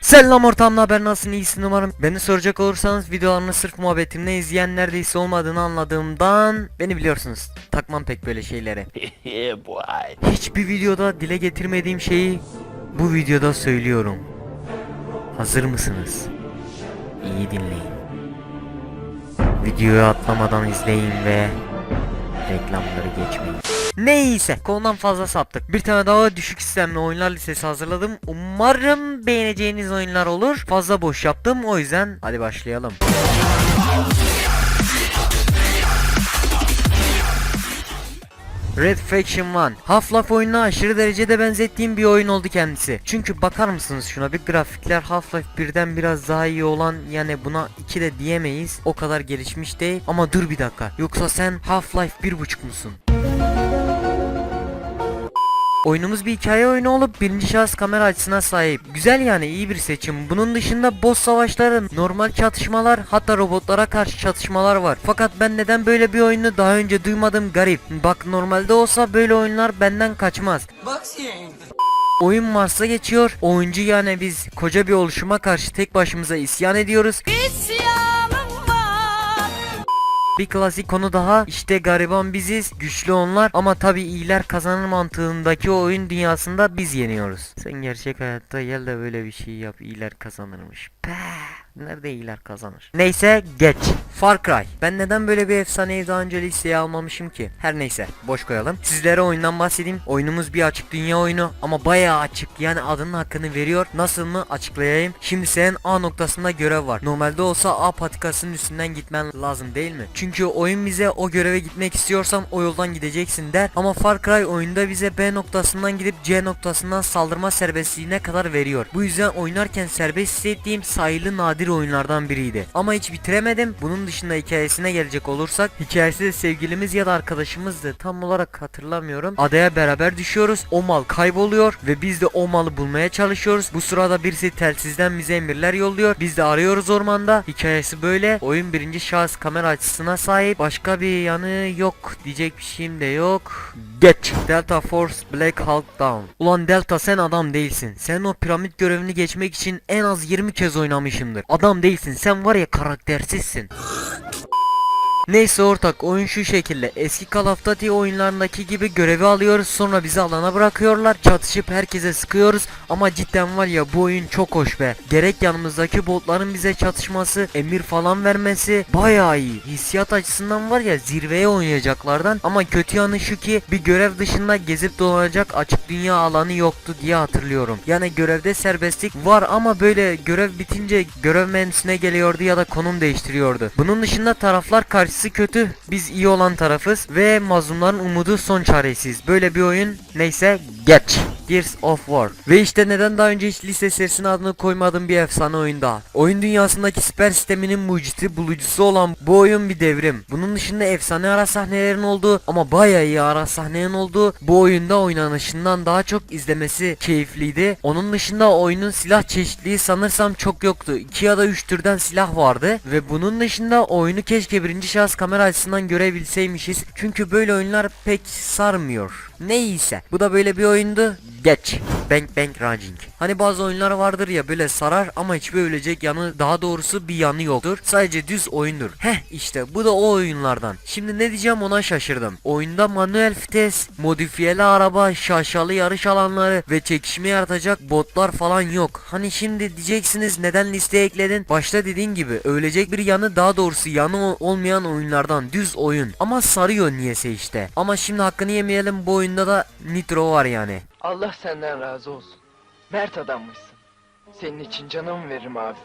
Selam ortamla haber nasılsın, iyisin umarım. Beni soracak olursanız videolarını sırf muhabbetimle izleyen neredeyse olmadığını anladığımdan beni biliyorsunuz. Takmam pek böyle şeylere. Yeah, boy. Hiçbir videoda dile getirmediğim şeyi bu videoda söylüyorum. Hazır mısınız? İyi dinleyin. Videoyu atlamadan izleyin ve reklamları geçmeyin. Neyse, konudan fazla saptık. Bir tane daha düşük sistemli oyunlar listesi hazırladım. Umarım beğeneceğiniz oyunlar olur. Fazla boş yaptım, o yüzden hadi başlayalım. Red Faction 1. Half-Life oyununa aşırı derecede benzettiğim bir oyun oldu kendisi. Çünkü bakar mısınız şuna, bir grafikler Half-Life 1'den biraz daha iyi olan, yani buna 2 de diyemeyiz. O kadar gelişmiş değil. Ama dur bir dakika. Yoksa sen Half-Life 1.5 musun? Oyunumuz bir hikaye oyunu olup birinci şahıs kamera açısına sahip. Güzel, yani iyi bir seçim. Bunun dışında boss savaşları, normal çatışmalar, hatta robotlara karşı çatışmalar var. Fakat ben neden böyle bir oyunu daha önce duymadım, garip. Bak, normalde olsa böyle oyunlar benden kaçmaz. Oyun Mars'a geçiyor. Oyuncu, yani biz koca bir oluşuma karşı tek başımıza isyan ediyoruz. Bir klasik konu daha, işte gariban biziz, güçlü onlar, ama tabi iyiler kazanır mantığındaki oyun dünyasında biz yeniyoruz. Sen gerçek hayatta gel de böyle bir şey yap, iyiler kazanırmış. Nerede iyiler kazanır? Neyse, geç. Far Cry. Ben neden böyle bir efsaneyi daha önce listeye almamışım ki? Her neyse, boş koyalım. Sizlere oyundan bahsedeyim. Oyunumuz bir açık dünya oyunu ama bayağı açık, yani adının hakkını veriyor. Nasıl mı açıklayayım? Şimdi senin A noktasında görev var. Normalde olsa A patikasının üstünden gitmen lazım değil mi? Çünkü oyun bize o göreve gitmek istiyorsan o yoldan gideceksin der. Ama Far Cry oyunda bize B noktasından gidip C noktasından saldırma serbestliğine kadar veriyor. Bu yüzden oynarken serbest hissettiğim sayılı nadir oyunlardan biriydi. Ama hiç bitiremedim. Bunun dışında hikayesine gelecek olursak, hikayesi de sevgilimiz ya da arkadaşımızdı, tam olarak hatırlamıyorum. Adaya beraber düşüyoruz. O mal kayboluyor ve biz de o malı bulmaya çalışıyoruz. Bu sırada birisi telsizden bize emirler yolluyor. Biz de arıyoruz ormanda. Hikayesi böyle. Oyun birinci şahıs kamera açısına sahip. Başka bir yanı yok. Diyecek bir şeyim de yok. Geç. Delta Force Black Hawk Down. Ulan Delta, sen adam değilsin. Sen o piramit görevini geçmek için en az 20 kez oynamışımdır. Adam değilsin. Sen var ya, karaktersizsin. Neyse ortak, oyun şu şekilde. Eski Call of Duty oyunlarındaki gibi görevi alıyoruz, sonra bizi alana bırakıyorlar, çatışıp herkese sıkıyoruz. Ama cidden var ya, bu oyun çok hoş be. Gerek yanımızdaki botların bize çatışması, emir falan vermesi bayağı iyi. Hissiyat açısından var ya, zirveye oynayacaklardan. Ama kötü yanı şu ki, bir görev dışında gezip dolanacak açık dünya alanı yoktu diye hatırlıyorum. Yani görevde serbestlik var ama böyle görev bitince görev menüsüne geliyordu ya da konum değiştiriyordu. Bunun dışında taraflar karşı kötü, biz iyi olan tarafız ve mazlumların umudu son çaresiz. Böyle bir oyun. Neyse, geç. Gears of War. Ve işte neden daha önce hiç liste serisine adını koymadığım bir efsane oyun daha. Oyun dünyasındaki siper sisteminin mucidi bulucusu olan bu oyun bir devrim. Bunun dışında efsane ara sahnelerin olduğu ama bayağı iyi ara sahnelerin olduğu bu oyunda oynanışından daha çok izlemesi keyifliydi. Onun dışında oyunun silah çeşitliliği sanırsam çok yoktu. 2 ya da 3 türden silah vardı ve bunun dışında oyunu keşke birinci şahıs kamera açısından görebilseymişiz. Çünkü böyle oyunlar pek sarmıyor. Neyse, bu da böyle bir oyundu. Geç. Bang Bang Raging. Hani bazı oyunlar vardır ya, böyle sarar ama hiçbir ölecek yanı, daha doğrusu bir yanı yoktur. Sadece düz oyundur. İşte bu da o oyunlardan. Şimdi ne diyeceğim, ona şaşırdım. Oyunda manuel vites, modifiyeli araba, şaşalı yarış alanları ve çekişme yaratacak botlar falan yok. Hani şimdi diyeceksiniz neden listeye ekledin? Başta dediğin gibi ölecek bir yanı, daha doğrusu yanı olmayan oyunlardan düz oyun. Ama sarıyor niyese işte. Ama şimdi hakkını yemeyelim, bu oyunda da nitro var yani. Allah senden razı olsun. Mert adammışsın. Senin için canımı veririm abi.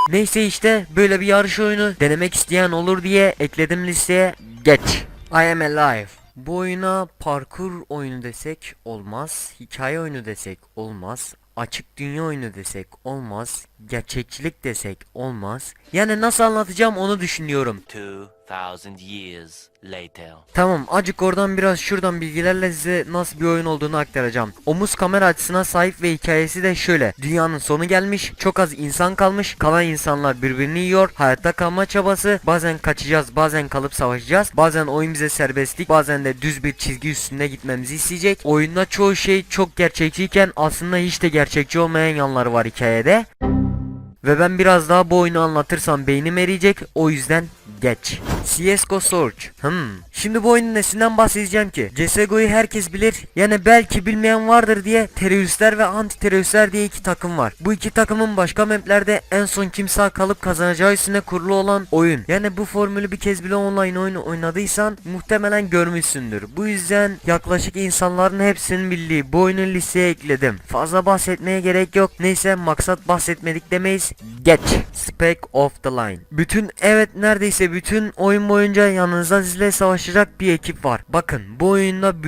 Neyse, işte böyle bir yarış oyunu, denemek isteyen olur diye ekledim listeye. Geç. I Am Alive. Bu oyuna parkur oyunu desek olmaz, hikaye oyunu desek olmaz, açık dünya oyunu desek olmaz, gerçekçilik desek olmaz. Yani nasıl anlatacağım onu düşünüyorum. 2000 years later. Tamam, acık oradan biraz şuradan bilgilerle size nasıl bir oyun olduğunu aktaracağım. Omuz kamera açısına sahip ve hikayesi de şöyle. Dünyanın sonu gelmiş, çok az insan kalmış, kalan insanlar birbirini yiyor, hayatta kalma çabası, bazen kaçacağız, bazen kalıp savaşacağız, bazen oyun bize serbestlik, bazen de düz bir çizgi üstünde gitmemizi isteyecek. Oyunda çoğu şey çok gerçekçiyken aslında hiç de gerçekçi olmayan yanları var hikayede. Ve ben biraz daha bu oyunu anlatırsam beynim eriyecek, o yüzden geç. CSGO Search. Şimdi bu oyunun nesinden bahsedeceğim ki? CSGO'yu herkes bilir. Yani belki bilmeyen vardır diye teröristler ve anti teröristler diye iki takım var. Bu iki takımın başka maplerde en son kim sağ kalıp kazanacağı üstüne kurulu olan oyun. Yani bu formülü bir kez bile online oyun oynadıysan muhtemelen görmüşsündür. Bu yüzden yaklaşık insanların hepsinin bildiği bu oyunu listeye ekledim. Fazla bahsetmeye gerek yok. Neyse, maksat bahsetmedik demeyiz. Geç. Spec of the Line. Neredeyse bütün oyun boyunca yanınızda sizle savaşacak bir ekip var. Bakın bu oyunda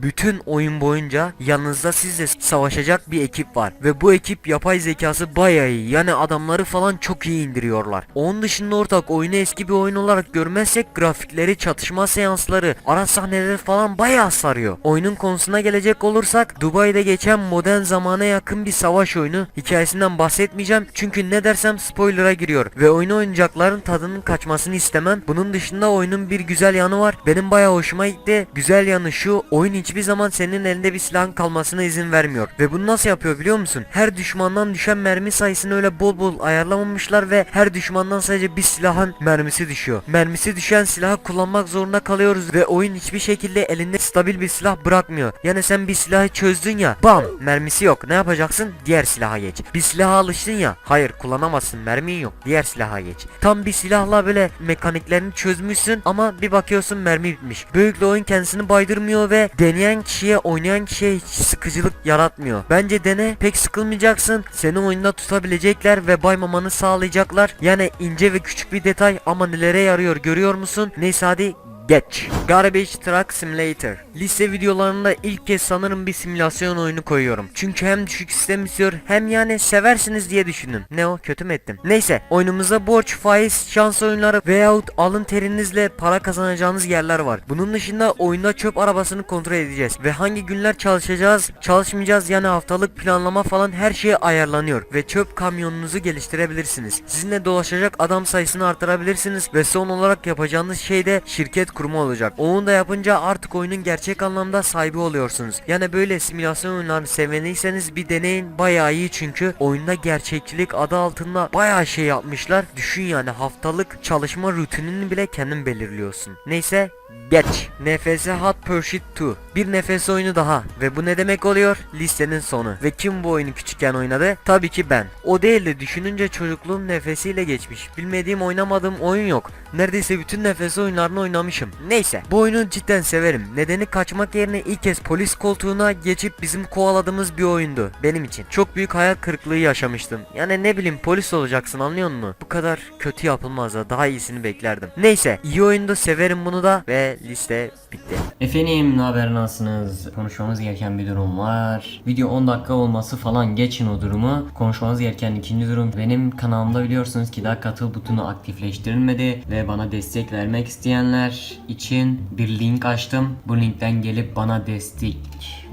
bütün oyun boyunca yanınızda sizle savaşacak bir ekip var. Ve bu ekip yapay zekası bayağı iyi. Yani adamları falan çok iyi indiriyorlar. Onun dışında ortak oyunu eski bir oyun olarak görmezsek grafikleri, çatışma seansları, ara sahneleri falan bayağı sarıyor. Oyunun konusuna gelecek olursak Dubai'de geçen modern zamana yakın bir savaş oyunu. Hikayesinden bahsetmeyeceğim çünkü ne dersem spoiler'a giriyor ve oyunu oynayacakların tadının kaçmasını istemem. Bunun dışında oyunun bir güzel yanı var. Benim bayağı hoşuma gitti. Güzel yanı şu: oyun hiçbir zaman senin elinde bir silahın kalmasına izin vermiyor. Ve bunu nasıl yapıyor biliyor musun? Her düşmandan düşen mermi sayısını öyle bol bol ayarlamamışlar ve her düşmandan sadece bir silahın mermisi düşüyor. Mermisi düşen silahı kullanmak zorunda kalıyoruz ve oyun hiçbir şekilde elinde stabil bir silah bırakmıyor. Yani sen bir silahı çözdün ya, bam, mermisi yok. Ne yapacaksın? Diğer silaha geç. Bir silaha alıştın ya, hayır kullanamazsın, mermin yok. Diğer silaha geç. Tam bir silahla böyle mekaniklerini çözmüşsün ama bir bakıyorsun mermi bitmiş. Böylelikle oyun kendisini baydırmıyor ve deneyen kişiye, oynayan kişiye hiç sıkıcılık yaratmıyor. Bence dene, pek sıkılmayacaksın. Seni oyunda tutabilecekler ve baymamanı sağlayacaklar. Yani ince ve küçük bir detay ama nelere yarıyor görüyor musun? Neyse hadi geç. Garbage Truck Simulator. Lise videolarında ilk kez sanırım bir simülasyon oyunu koyuyorum. Çünkü hem düşük sistem istiyor hem yani seversiniz diye düşünün. Ne o, kötü mü ettim? Neyse, oyunumuzda borç, faiz, şans oyunları veyahut alın terinizle para kazanacağınız yerler var. Bunun dışında oyunda çöp arabasını kontrol edeceğiz ve hangi günler çalışacağız, çalışmayacağız, yani haftalık planlama falan her şey ayarlanıyor ve çöp kamyonunuzu geliştirebilirsiniz. Sizinle dolaşacak adam sayısını artırabilirsiniz ve son olarak yapacağınız şey de şirket kurma olacak. Onu da yapınca artık oyunun gerçek anlamda sahibi oluyorsunuz. Yani böyle simülasyon oyunlarını seveniyseniz bir deneyin, bayağı iyi çünkü oyunda gerçekçilik adı altında bayağı şey yapmışlar. Düşün yani, haftalık çalışma rutinini bile kendin belirliyorsun. Neyse geç. NFS Hot Pursuit 2. Bir nefes oyunu daha ve bu ne demek oluyor? Listenin sonu. Ve kim bu oyunu küçükken oynadı? Tabii ki ben. O değil de düşününce çocukluğum nefesiyle geçmiş. Bilmediğim, oynamadığım oyun yok. Neredeyse bütün nefes oyunlarını oynamışım. Neyse, bu oyunu cidden severim. Nedeni kaçmak yerine ilk kez polis koltuğuna geçip bizim kovaladığımız bir oyundu benim için. Çok büyük hayal kırıklığı yaşamıştım. Yani ne bileyim, polis olacaksın, anlıyor musun? Bu kadar kötü yapılmaz da, daha iyisini beklerdim. Neyse, iyi oyundu, severim bunu da ve liste bitti. Efendim, ne haber, nasılsınız? Konuşmamız gereken bir durum var. Video 10 dakika olması falan, geçin o durumu. Konuşmamız gereken ikinci durum. Benim kanalımda biliyorsunuz ki daha katıl butonu aktifleştirilmedi ve bana destek vermek isteyenler için bir link açtım. Bu linkten gelip bana destek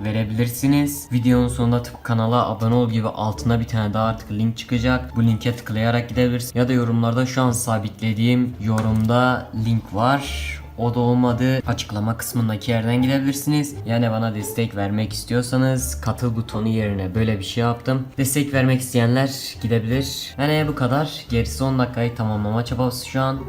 verebilirsiniz. Videonun sonunda tıpkı kanala abone ol gibi altına bir tane daha artık link çıkacak. Bu linke tıklayarak gidebilirsiniz. Ya da yorumlarda şu an sabitlediğim yorumda link var. O da olmadı, açıklama kısmındaki yerden gidebilirsiniz. Yani bana destek vermek istiyorsanız katıl butonu yerine böyle bir şey yaptım. Destek vermek isteyenler gidebilir. Yani bu kadar. Gerisi 10 dakikayı tamamlama çabası şu an.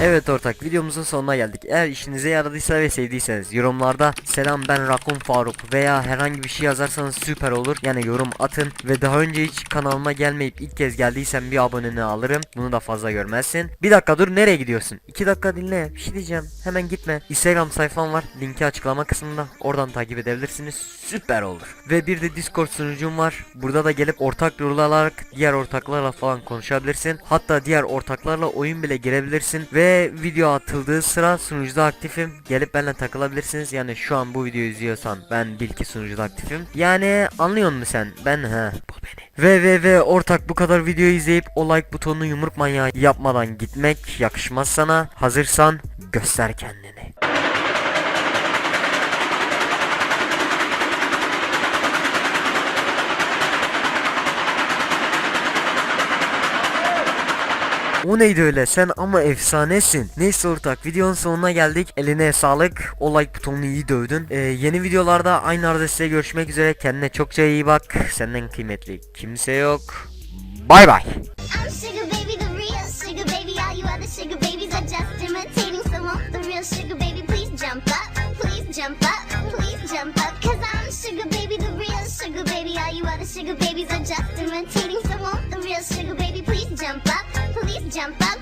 Evet ortak, videomuzun sonuna geldik. Eğer işinize yaradıysa ve sevdiyseniz yorumlarda selam ben Rakun Faruk veya herhangi bir şey yazarsanız süper olur. Yani yorum atın ve daha önce hiç kanalıma gelmeyip ilk kez geldiysen bir aboneni alırım. Bunu da fazla görmezsin. Bir dakika dur, nereye gidiyorsun? 2 dakika dinle, bir şey diyeceğim, hemen gitme. Instagram sayfam var, linki açıklama kısmında, oradan takip edebilirsiniz, süper olur. Ve bir de Discord sunucum var. Burada da gelip ortak rol alarak diğer ortaklarla falan konuşabilirsin. Hatta diğer ortaklarla oyun bile girebilirsin. Ve video atıldığı sıra sunucuda aktifim. Gelip benimle takılabilirsiniz. Yani şu an bu videoyu izliyorsan ben bil ki sunucuda aktifim. Yani anlıyor musun sen? Bu beni. Ve ortak, bu kadar videoyu izleyip o like butonunu yumruk manyağı yapmadan gitmek yakışmaz sana. Hazırsan göster kendini. O neydi öyle, sen ama efsanesin. Neyse ortak, videonun sonuna geldik. Eline sağlık, o like butonunu iyi dövdün. Yeni videolarda aynı adreste görüşmek üzere. Kendine çokça iyi bak. Senden kıymetli kimse yok. Bay bay. I'm sugar baby, the real sugar baby. All you other sugar babies are just imitating. So won't the real sugar baby please jump up? Please jump up, please jump up. Cause I'm sugar baby, the real sugar baby. All you other sugar babies are just imitating. So won't the real sugar baby please jump up? Please jump up.